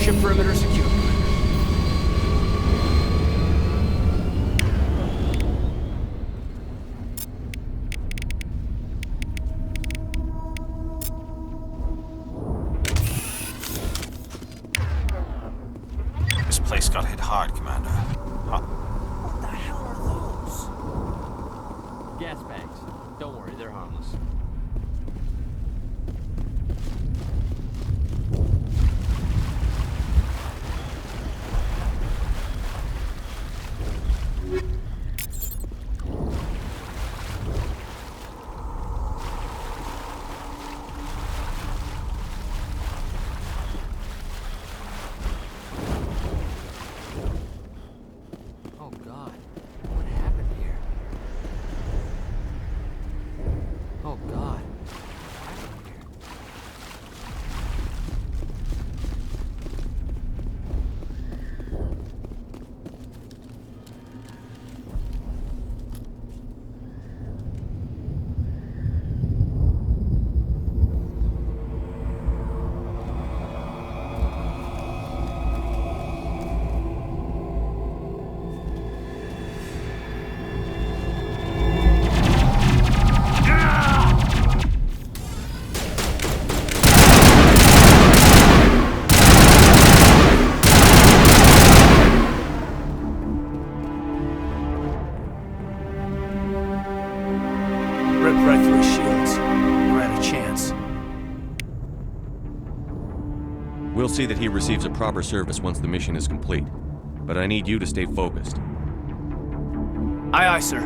Ship perimeter secure. This place got hit hard, Commander. What the hell are those? Gas bags. Don't worry, they're harmless. Oh God, what happened here? Oh God, what happened here? Ripped right through his shields. Never had a chance. We'll see that he receives a proper service once the mission is complete. But I need you to stay focused. Aye, aye, sir.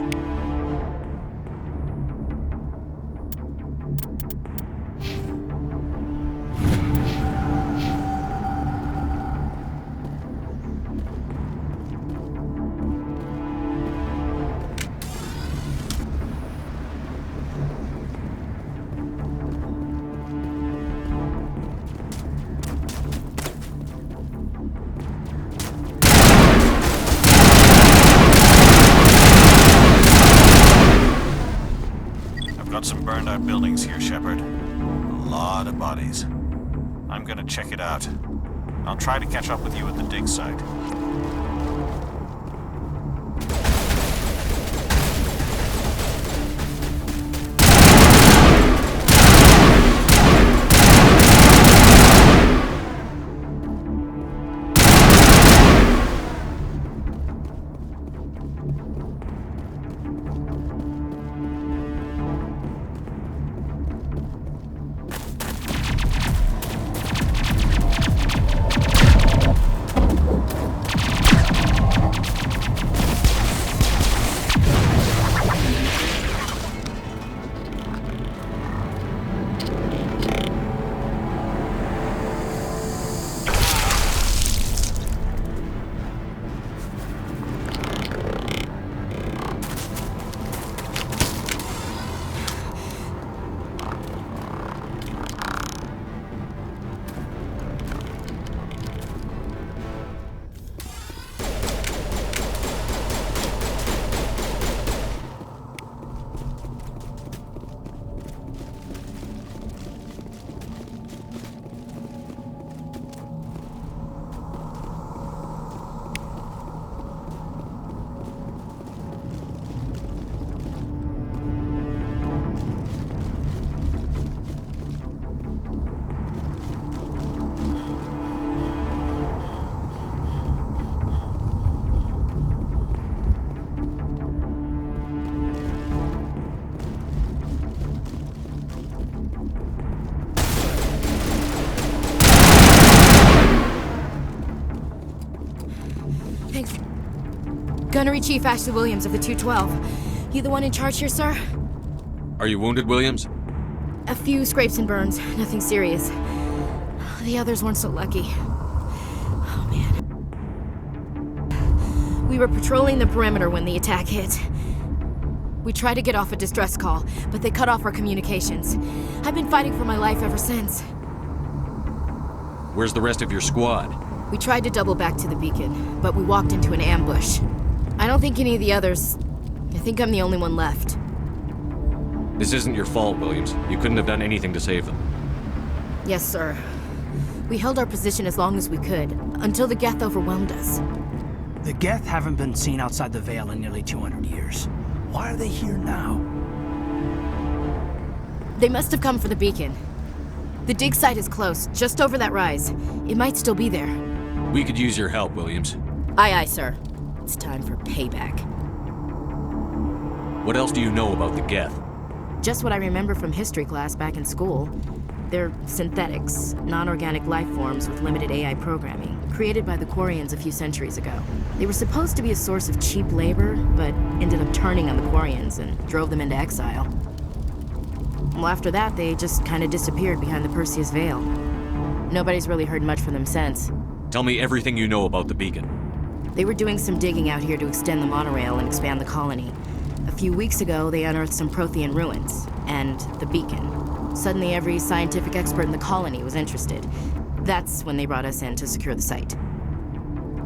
I've got some burned out buildings here, Shepard. A lot of bodies. I'm gonna check it out. I'll try to catch up with you at the dig site. Thanks. Gunnery Chief Ashley Williams of the 212. You the one in charge here, sir? Are you wounded, Williams? A few scrapes and burns, nothing serious. The others weren't so lucky. Oh, man. We were patrolling the perimeter when the attack hit. We tried to get off a distress call, but they cut off our communications. I've been fighting for my life ever since. Where's the rest of your squad? We tried to double back to the beacon, but we walked into an ambush. I don't think any of the others... I think I'm the only one left. This isn't your fault, Williams. You couldn't have done anything to save them. Yes, sir. We held our position as long as we could, until the Geth overwhelmed us. The Geth haven't been seen outside the Veil in nearly 200 years. Why are they here now? They must have come for the beacon. The dig site is close, just over that rise. It might still be there. We could use your help, Williams. Aye, aye, sir. It's time for payback. What else do you know about the Geth? Just what I remember from history class back in school. They're synthetics, non-organic life forms with limited AI programming, created by the Quarians a few centuries ago. They were supposed to be a source of cheap labor, but ended up turning on the Quarians and drove them into exile. Well, after that, they just kind of disappeared behind the Perseus Veil. Nobody's really heard much from them since. Tell me everything you know about the beacon. They were doing some digging out here to extend the monorail and expand the colony. A few weeks ago, they unearthed some Prothean ruins, and the beacon. Suddenly, every scientific expert in the colony was interested. That's when they brought us in to secure the site.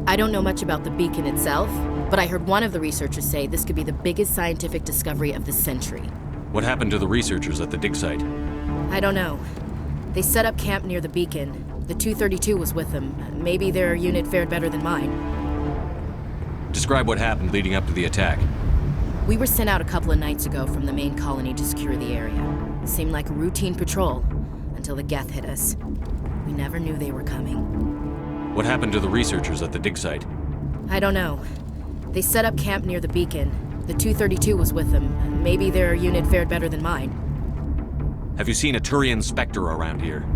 I don't know much about the beacon itself, but I heard one of the researchers say this could be the biggest scientific discovery of the century. What happened to the researchers at the dig site? I don't know. They set up camp near the beacon. The 232 was with them. Maybe their unit fared better than mine. Describe what happened leading up to the attack. We were sent out a couple of nights ago from the main colony to secure the area. It seemed like a routine patrol, until the Geth hit us. We never knew they were coming. What happened to the researchers at the dig site? I don't know. They set up camp near the beacon. The 232 was with them. Maybe their unit fared better than mine. Have you seen a Turian Spectre around here?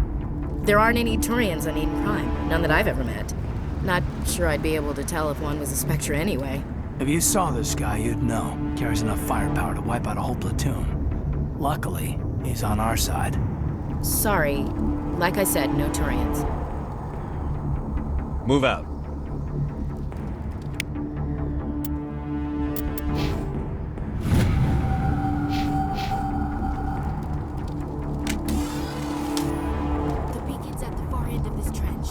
There aren't any Turians on Eden Prime. None that I've ever met. Not sure I'd be able to tell if one was a Spectre anyway. If you saw this guy, you'd know. Carries enough firepower to wipe out a whole platoon. Luckily, he's on our side. Sorry. Like I said, no Turians. Move out. The beacon's at the far end of this trench.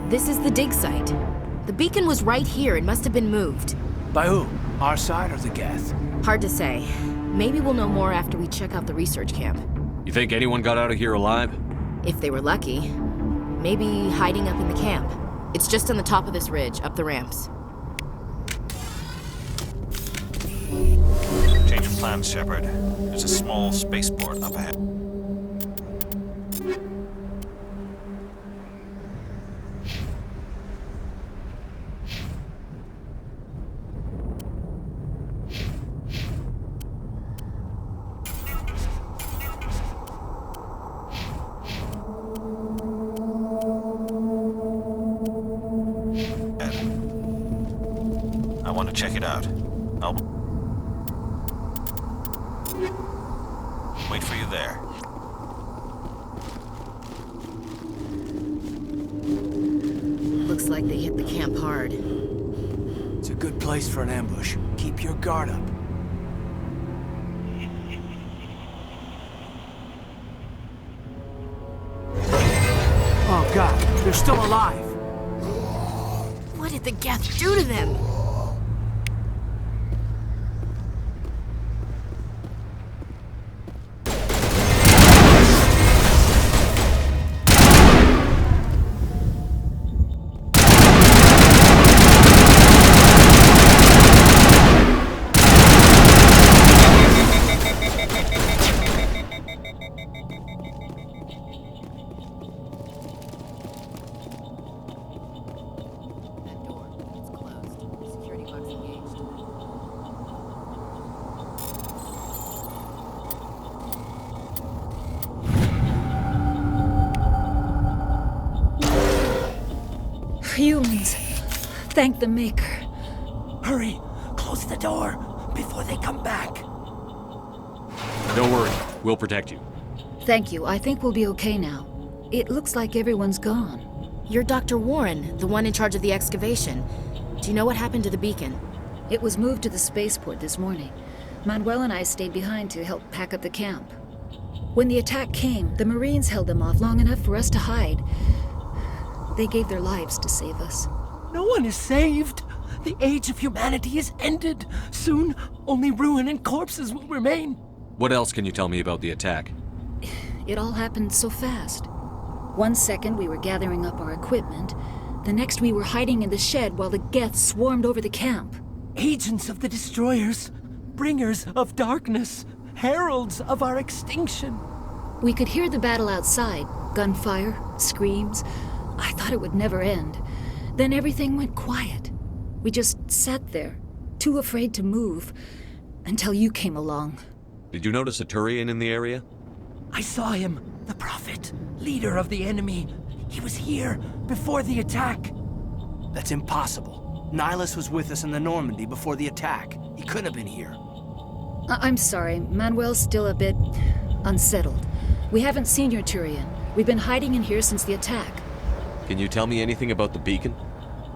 This is the dig site. The beacon was right here. It must have been moved. By who? Our side or the Geth? Hard to say. Maybe we'll know more after we check out the research camp. You think anyone got out of here alive? If they were lucky. Maybe hiding up in the camp. It's just on the top of this ridge, up the ramps. Change of plans, Shepard. There's a small spaceport up ahead. I want to check it out. I'll wait for you there. Looks like they hit the camp hard. It's a good place for an ambush. Keep your guard up. Oh God, they're still alive! What did the Geth do to them? Humans. Thank the Maker. Hurry! Close the door before they come back. Don't worry, we'll protect you. Thank you. I think we'll be okay now. It looks like everyone's gone. You're Dr. Warren, the one in charge of the excavation. Do you know what happened to the beacon? It was moved to the spaceport this morning. Manuel and I stayed behind to help pack up the camp. When the attack came, the Marines held them off long enough for us to hide. They gave their lives to save us. No one is saved. The age of humanity is ended. Soon, only ruin and corpses will remain. What else can you tell me about the attack? It all happened so fast. 1 second we were gathering up our equipment. The next we were hiding in the shed while the Geth swarmed over the camp. Agents of the destroyers, bringers of darkness, heralds of our extinction. We could hear the battle outside. Gunfire, screams. I thought it would never end. Then everything went quiet. We just sat there, too afraid to move, until you came along. Did you notice a Turian in the area? I saw him, the Prophet, leader of the enemy. He was here before the attack. That's impossible. Nihilus was with us in the Normandy before the attack. He couldn't have been here. I'm sorry, Manuel's still a bit unsettled. We haven't seen your Turian. We've been hiding in here since the attack. Can you tell me anything about the beacon?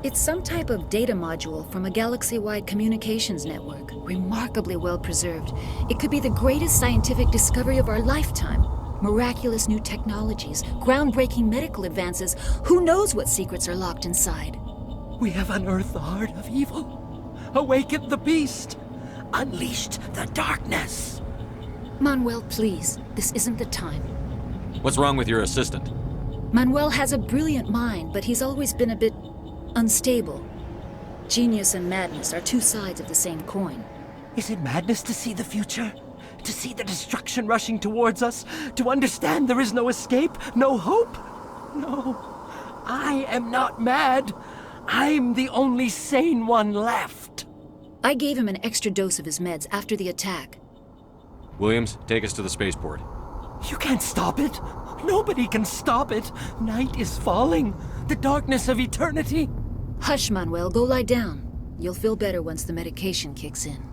It's some type of data module from a galaxy-wide communications network, remarkably well preserved. It could be the greatest scientific discovery of our lifetime. Miraculous new technologies, groundbreaking medical advances. Who knows what secrets are locked inside? We have unearthed the heart of evil, awakened the beast, unleashed the darkness. Manuel, please, this isn't the time. What's wrong with your assistant? Manuel has a brilliant mind, but he's always been a bit unstable. Genius and madness are two sides of the same coin. Is it madness to see the future? To see the destruction rushing towards us? To understand there is no escape? No hope? No. I am not mad. I'm the only sane one left. I gave him an extra dose of his meds after the attack. Williams, take us to the spaceport. You can't stop it. Nobody can stop it. Night is falling. The darkness of eternity. Hush, Manuel. Go lie down. You'll feel better once the medication kicks in.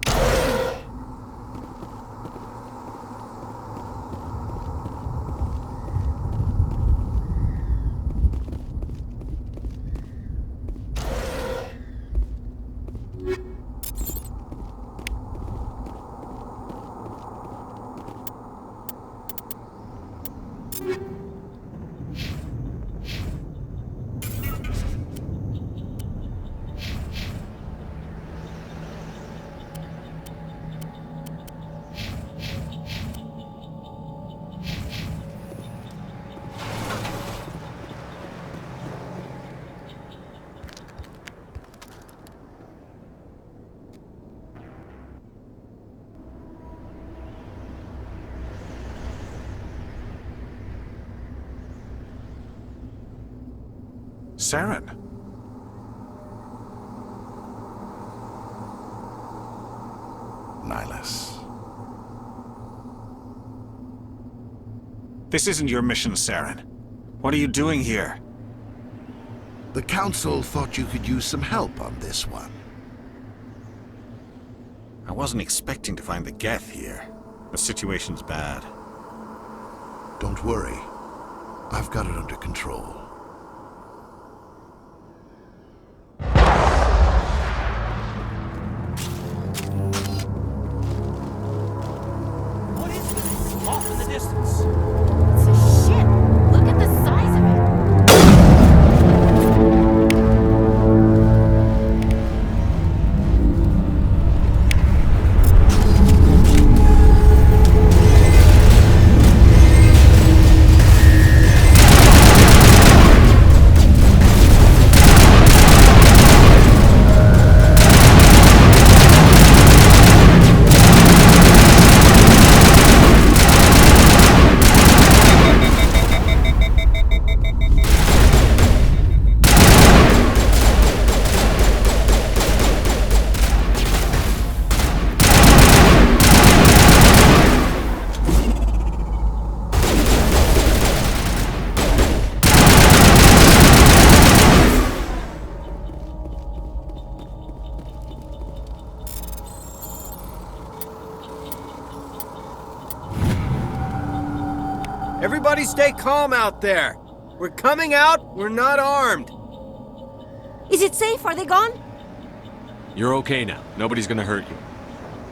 Saren. Nihilus. This isn't your mission, Saren. What are you doing here? The Council thought you could use some help on this one. I wasn't expecting to find the Geth here. The situation's bad. Don't worry. I've got it under control. What is this? Off in the distance. It's a ship. Look at the size of it. Everybody stay calm out there. We're coming out, we're not armed. Is it safe? Are they gone? You're okay now. Nobody's gonna hurt you.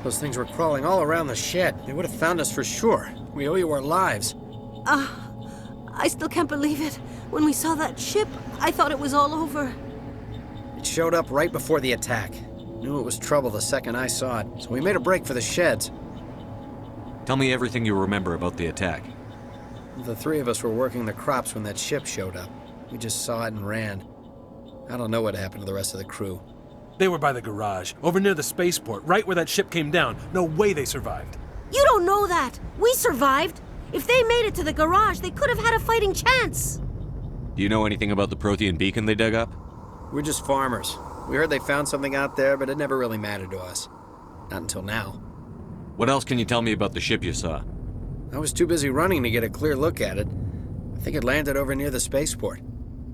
Those things were crawling all around the shed. They would have found us for sure. We owe you our lives. I still can't believe it. When we saw that ship, I thought it was all over. It showed up right before the attack. Knew it was trouble the second I saw it, so we made a break for the sheds. Tell me everything you remember about the attack. The three of us were working the crops when that ship showed up. We just saw it and ran. I don't know what happened to the rest of the crew. They were by the garage, over near the spaceport, right where that ship came down. No way they survived. You don't know that. We survived. If they made it to the garage, they could have had a fighting chance. Do you know anything about the Prothean beacon they dug up? We're just farmers. We heard they found something out there, but it never really mattered to us. Not until now. What else can you tell me about the ship you saw? I was too busy running to get a clear look at it. I think it landed over near the spaceport.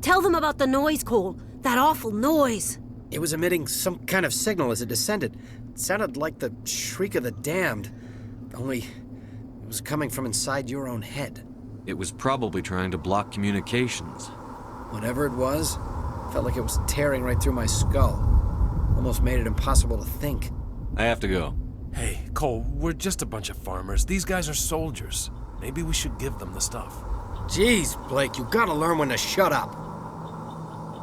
Tell them about the noise, Cole. That awful noise. It was emitting some kind of signal as it descended. It sounded like the shriek of the damned. Only it was coming from inside your own head. It was probably trying to block communications. Whatever it was, felt like it was tearing right through my skull. Almost made it impossible to think. I have to go. Hey, Cole, we're just a bunch of farmers. These guys are soldiers. Maybe we should give them the stuff. Jeez, Blake, you gotta learn when to shut up.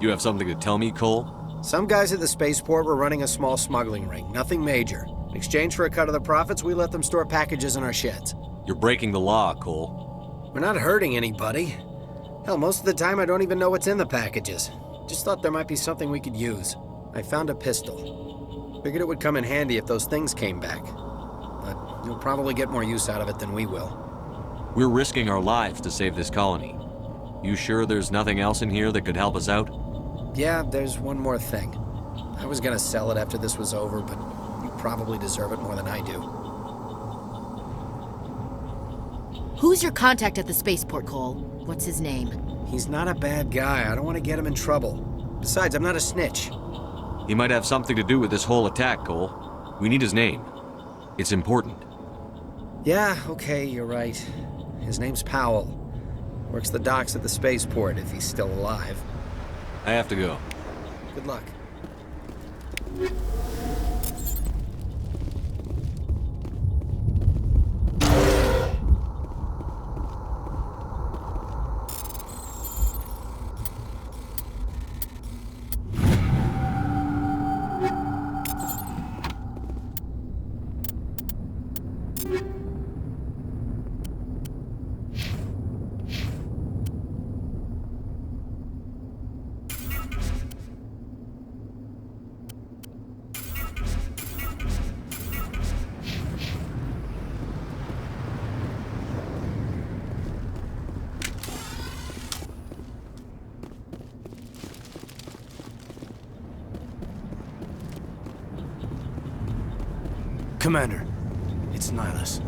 You have something to tell me, Cole? Some guys at the spaceport were running a small smuggling ring, nothing major. In exchange for a cut of the profits, we let them store packages in our sheds. You're breaking the law, Cole. We're not hurting anybody. Hell, most of the time I don't even know what's in the packages. Just thought there might be something we could use. I found a pistol. Figured it would come in handy if those things came back. But you'll probably get more use out of it than we will. We're risking our lives to save this colony. You sure there's nothing else in here that could help us out? Yeah, there's one more thing. I was gonna sell it after this was over, but you probably deserve it more than I do. Who's your contact at the spaceport, Cole? What's his name? He's not a bad guy. I don't want to get him in trouble. Besides, I'm not a snitch. He might have something to do with this whole attack, Cole. We need his name. It's important. Yeah, okay, you're right. His name's Powell. Works the docks at the spaceport if he's still alive. I have to go. Good luck. Commander, it's Nihilus.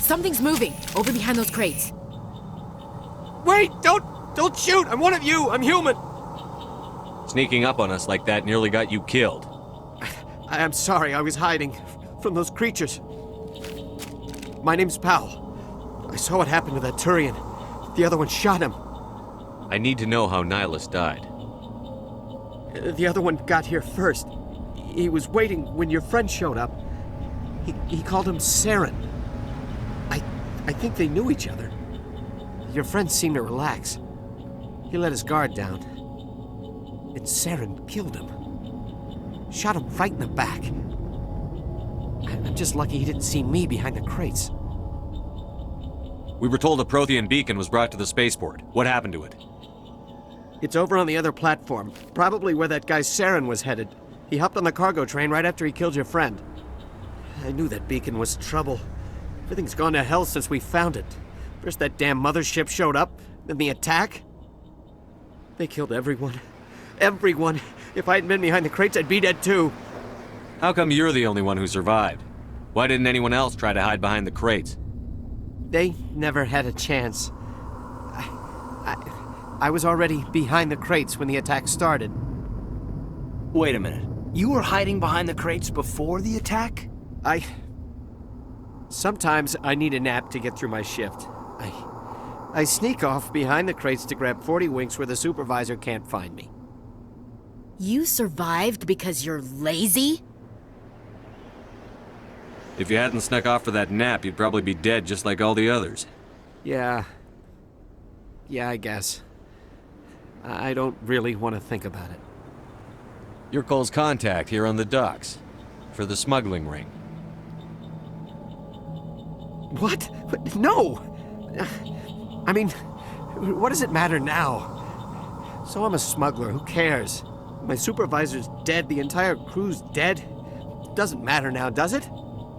Something's moving, over behind those crates. Wait! Don't shoot! I'm one of you! I'm human! Sneaking up on us like that nearly got you killed. I'm sorry, I was hiding from those creatures. My name's Powell. I saw what happened to that Turian. The other one shot him. I need to know how Nihilus died. The other one got here first. He was waiting when your friend showed up. He called him Saren. I think they knew each other. Your friend seemed to relax. He let his guard down. And Saren killed him. Shot him right in the back. I'm just lucky he didn't see me behind the crates. We were told a Prothean beacon was brought to the spaceport. What happened to it? It's over on the other platform, probably where that guy Saren was headed. He hopped on the cargo train right after he killed your friend. I knew that beacon was trouble. Everything's gone to hell since we found it. First that damn mothership showed up, then the attack. They killed everyone. Everyone. If I hadn't been behind the crates, I'd be dead too. How come you're the only one who survived? Why didn't anyone else try to hide behind the crates? They never had a chance. I was already behind the crates when the attack started. Wait a minute. You were hiding behind the crates before the attack? I Sometimes I need a nap to get through my shift. I sneak off behind the crates to grab 40 winks where the supervisor can't find me. You survived because you're lazy? If you hadn't snuck off for that nap, you'd probably be dead just like all the others. Yeah, I guess. I don't really want to think about it. You're Cole's contact here on the docks. For the smuggling ring. What? No! I mean, what does it matter now? So I'm a smuggler, who cares? My supervisor's dead, the entire crew's dead. Doesn't matter now, does it?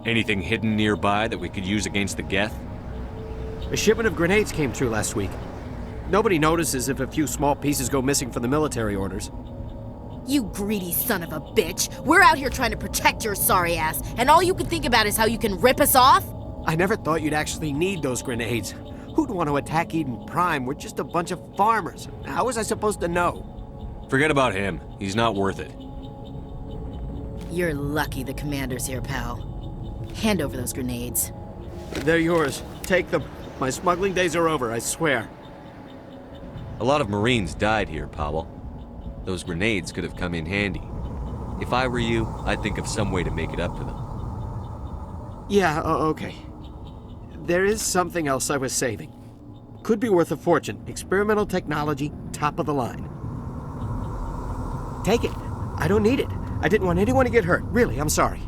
Anything hidden nearby that we could use against the Geth? A shipment of grenades came through last week. Nobody notices if a few small pieces go missing from the military orders. You greedy son of a bitch. We're out here trying to protect your sorry ass, and all you can think about is how you can rip us off? I never thought you'd actually need those grenades. Who'd want to attack Eden Prime? We're just a bunch of farmers. How was I supposed to know? Forget about him. He's not worth it. You're lucky the commander's here, pal. Hand over those grenades. They're yours. Take them. My smuggling days are over, I swear. A lot of Marines died here, Powell. Those grenades could have come in handy. If I were you, I'd think of some way to make it up to them. Yeah, okay. There is something else I was saving. Could be worth a fortune. Experimental technology, top of the line. Take it. I don't need it. I didn't want anyone to get hurt. Really, I'm sorry.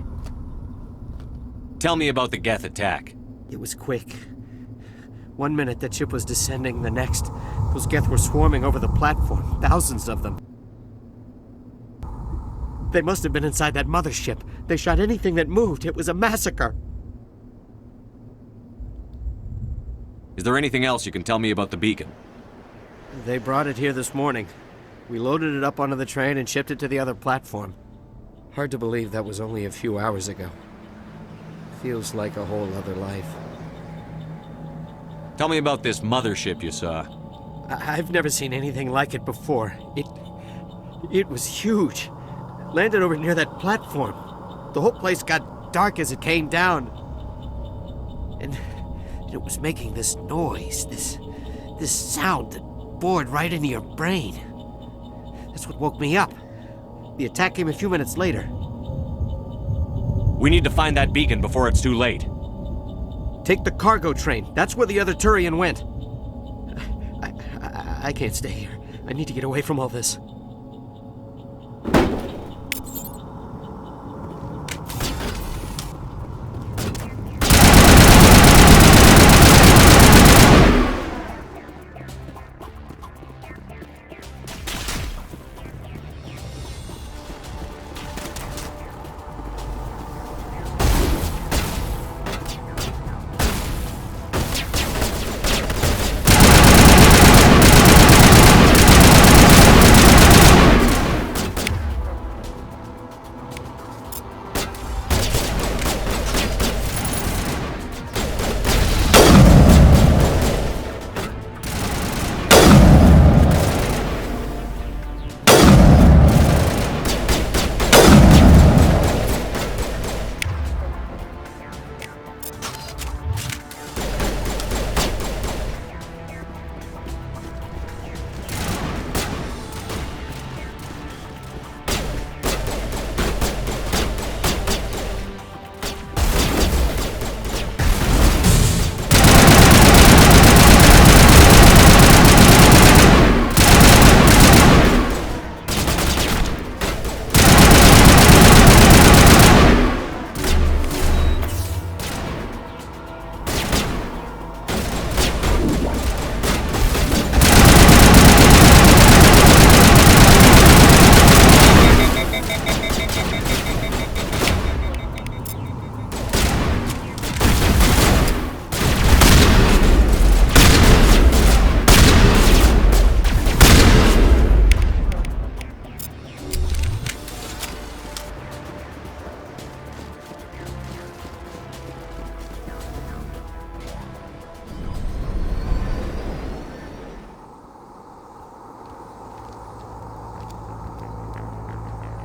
Tell me about the Geth attack. It was quick. 1 minute that ship was descending, the next, those Geth were swarming over the platform. Thousands of them. They must have been inside that mothership. They shot anything that moved. It was a massacre. Is there anything else you can tell me about the beacon? They brought it here this morning. We loaded it up onto the train and shipped it to the other platform. Hard to believe that was only a few hours ago. Feels like a whole other life. Tell me about this mothership you saw. I've never seen anything like it before. It was huge. Landed over near that platform. The whole place got dark as it came down. And it was making this noise, this sound that bored right into your brain. That's what woke me up. The attack came a few minutes later. We need to find that beacon before it's too late. Take the cargo train. That's where the other Turian went. I can't stay here. I need to get away from all this.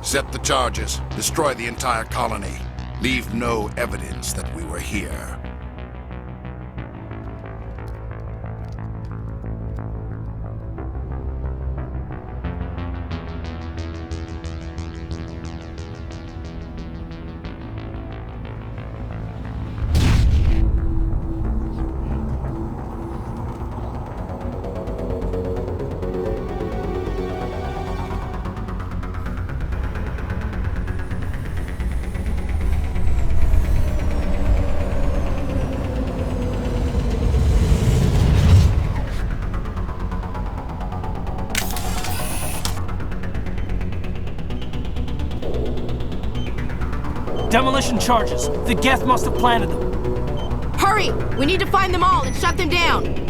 Set the charges. Destroy the entire colony. Leave no evidence that we were here. Demolition charges. The Geth must have planted them. Hurry! We need to find them all and shut them down!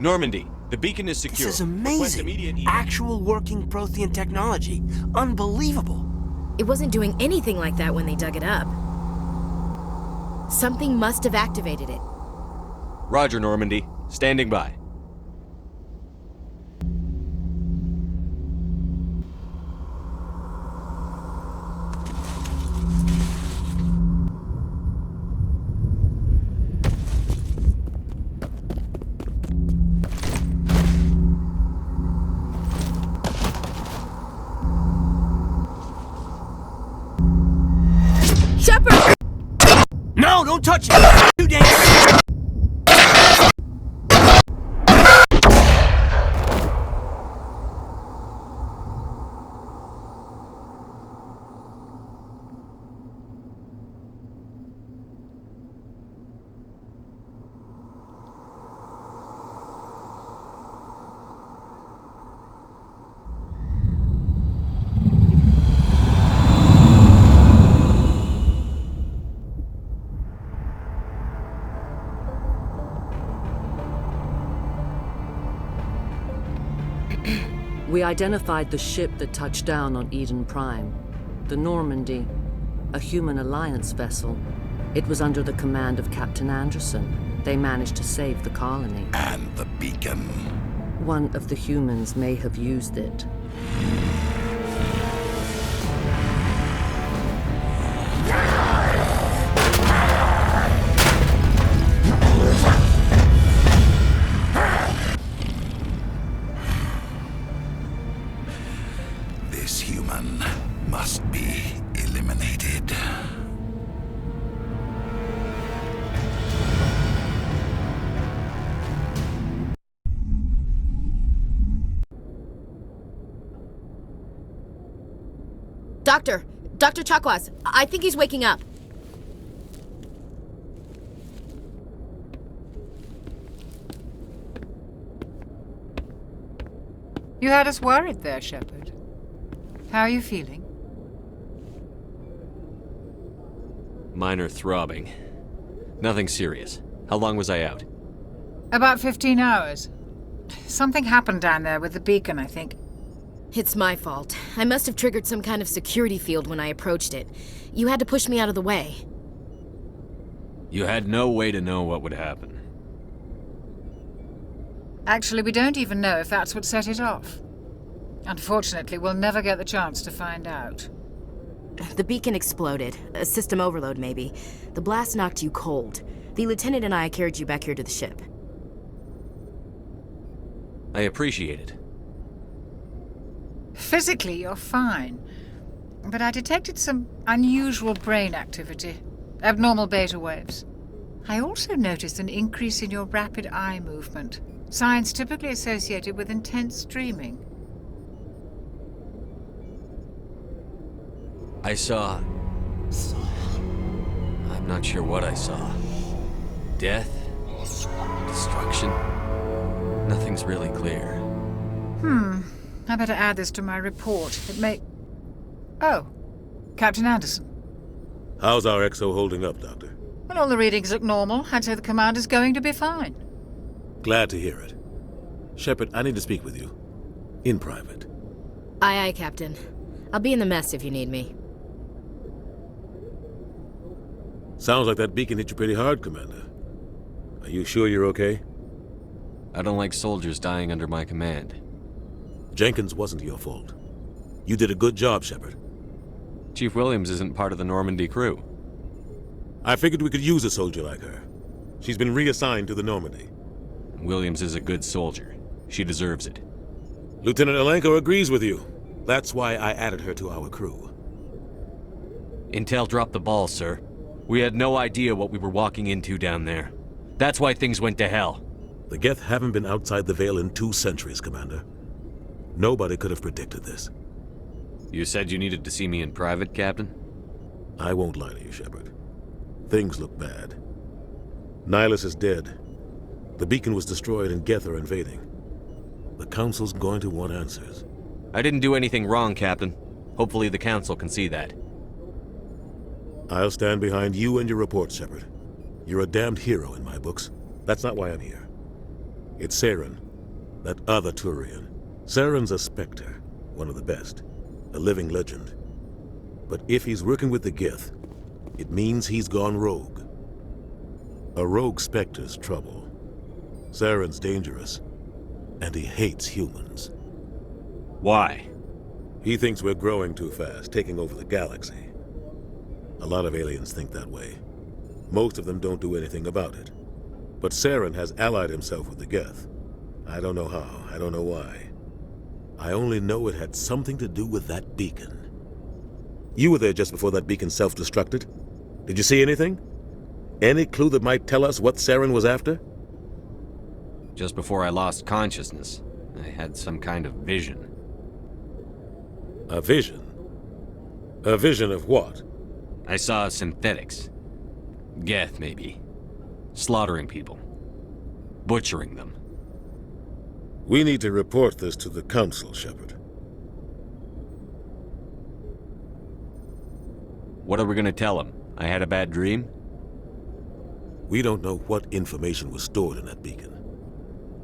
Normandy, the beacon is secure. This is Request amazing. immediate Actual working Prothean technology. Unbelievable. It wasn't doing anything like that when they dug it up. Something must have activated it. Roger, Normandy. Standing by. Shepard! No, don't touch it! Too dangerous! We identified the ship that touched down on Eden Prime, the Normandy, a human alliance vessel. It was under the command of Captain Anderson. They managed to save the colony. And the beacon. One of the humans may have used it. This human must be eliminated. Dr. Chakwas, I think he's waking up. You had us worried there, Shepard. How are you feeling? Minor throbbing. Nothing serious. How long was I out? About 15 hours. Something happened down there with the beacon, I think. It's my fault. I must have triggered some kind of security field when I approached it. You had to push me out of the way. You had no way to know what would happen. Actually, we don't even know if that's what set it off. Unfortunately, we'll never get the chance to find out. The beacon exploded. A system overload, maybe. The blast knocked you cold. The lieutenant and I carried you back here to the ship. I appreciate it. Physically, you're fine. But I detected some unusual brain activity. Abnormal beta waves. I also noticed an increase in your rapid eye movement. Signs typically associated with intense dreaming. I saw... I'm not sure what I saw. Death? Destruction? Nothing's really clear. I better add this to my report. It may... Oh, Captain Anderson. How's our XO holding up, Doctor? Well, all the readings look normal. I'd say the commander's going to be fine. Glad to hear it. Shepard, I need to speak with you. In private. Aye, aye, Captain. I'll be in the mess if you need me. Sounds like that beacon hit you pretty hard, Commander. Are you sure you're okay? I don't like soldiers dying under my command. Jenkins wasn't your fault. You did a good job, Shepard. Chief Williams isn't part of the Normandy crew. I figured we could use a soldier like her. She's been reassigned to the Normandy. Williams is a good soldier. She deserves it. Lieutenant Alenko agrees with you. That's why I added her to our crew. Intel dropped the ball, sir. We had no idea what we were walking into down there. That's why things went to hell. The Geth haven't been outside the Veil in 2 centuries, Commander. Nobody could have predicted this. You said you needed to see me in private, Captain? I won't lie to you, Shepard. Things look bad. Nihilus is dead. The beacon was destroyed and Geth are invading. The Council's going to want answers. I didn't do anything wrong, Captain. Hopefully the Council can see that. I'll stand behind you and your report, Shepard. You're a damned hero in my books. That's not why I'm here. It's Saren, that other Turian. Saren's a Spectre, one of the best. A living legend. But if he's working with the Geth, it means he's gone rogue. A rogue Spectre's trouble. Saren's dangerous, and he hates humans. Why? He thinks we're growing too fast, taking over the galaxy. A lot of aliens think that way. Most of them don't do anything about it. But Saren has allied himself with the Geth. I don't know how, I don't know why. I only know it had something to do with that beacon. You were there just before that beacon self-destructed. Did you see anything? Any clue that might tell us what Saren was after? Just before I lost consciousness, I had some kind of vision. A vision? A vision of what? I saw synthetics. Geth, maybe. Slaughtering people. Butchering them. We need to report this to the Council, Shepard. What are we gonna tell them? I had a bad dream? We don't know what information was stored in that beacon.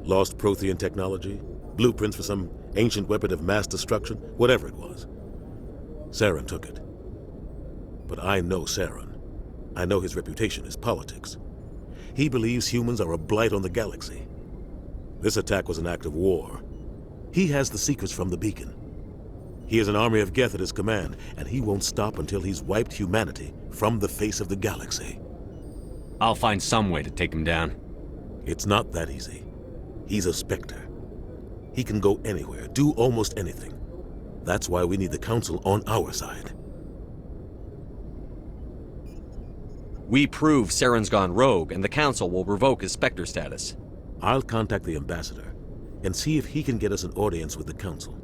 Lost Prothean technology? Blueprints for some ancient weapon of mass destruction? Whatever it was. Saren took it. But I know Saren. I know his reputation is politics. He believes humans are a blight on the galaxy. This attack was an act of war. He has the secrets from the beacon. He has an army of Geth at his command, and he won't stop until he's wiped humanity from the face of the galaxy. I'll find some way to take him down. It's not that easy. He's a Spectre. He can go anywhere, do almost anything. That's why we need the Council on our side. We prove Saren's gone rogue, and the Council will revoke his Spectre status. I'll contact the Ambassador and see if he can get us an audience with the Council.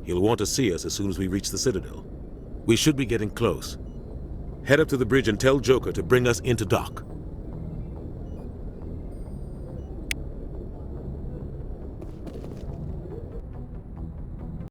He'll want to see us as soon as we reach the Citadel. We should be getting close. Head up to the bridge and tell Joker to bring us into dock.